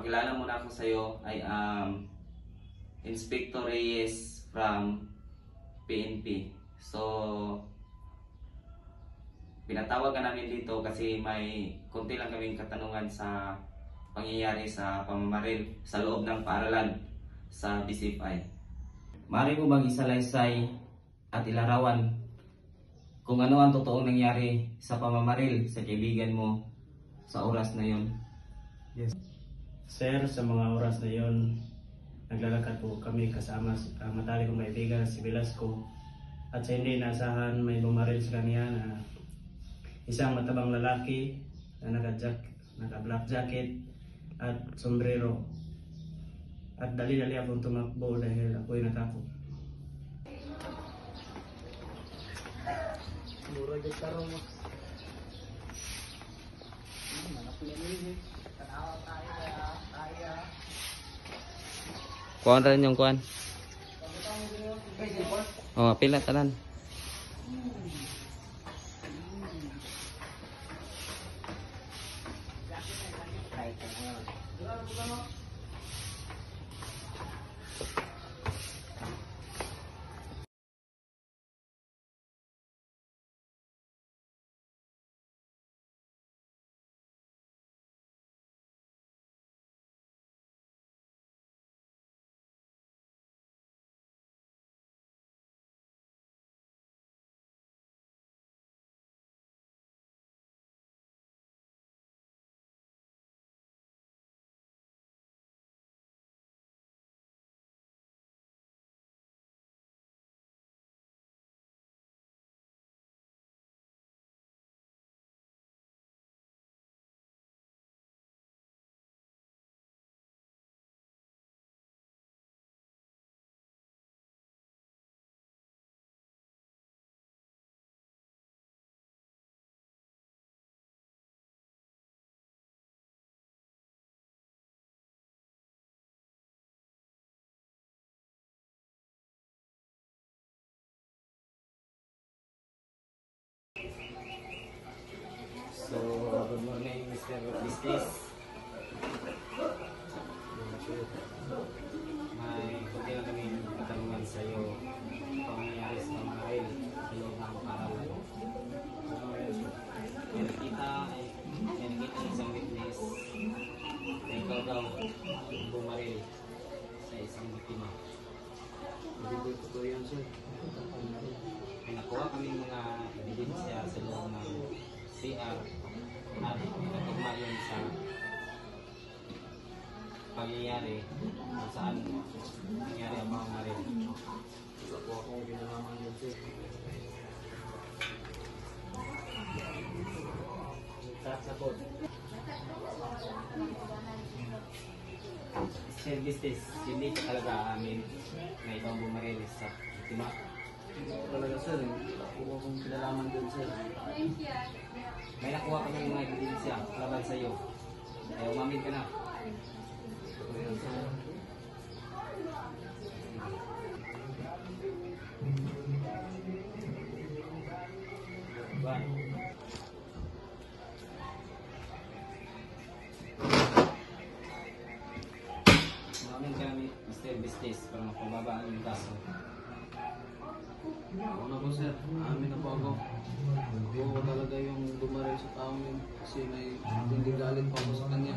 Pakilala muna ako sa iyo. I am Inspector Reyes from PNP. So, pinatawag ka namin dito kasi may konti lang kaming katanungan sa pangyayari sa pamamaril sa loob ng paaralan sa BCFI. Maaari mo bang isalaysay at ilarawan kung ano ang totoong nangyari sa pamamaril sa kaibigan mo sa oras na yon? Yes. Sir, sa mga oras na yon, naglalakad po kami kasama ang matalik kong kaibigan si Velasco. At sa hindi naasahan, may bumaril sa kanya na isang matabang lalaki na naka-black jacket at sombrero. At dali-dali akong tumakbo dahil ako'y natakot. Mura yung tarong mo. Kuhaan rin yung kuhaan. Oh, pila tanan. So, good morning Mr. Business. May kunti lang kami katanungan sa iyo pangyayari sa pamamaril sa loob ng paaralan. May nakita isang witness na ikaw daw bumaril sa isang biktima. Hindi ko to yan, sir. May nakuha kami mga ebidensya sa loob ng CR at natugma yun sa pangyayari kung saan nangyari ang mga maril. Wala po akong ginalaman yun, sir. Sakot. Sir Business, hindi ka talaga amin na ikaw bumaril sa biktima. Hindi ko talaga, sir. Wala po akong ginalaman yun, sir. May nakuha kami mga ebidensya laban sa iyo. Ay umamin ka na. Ayan, sir. Diba? Umamin ka na Mr. Business para mapababaan yung kaso. Ako na po, sir. Amin na po ako. Ako talaga yung bumaril sa taong yun kasi may hindi galit pa ako sa kanya.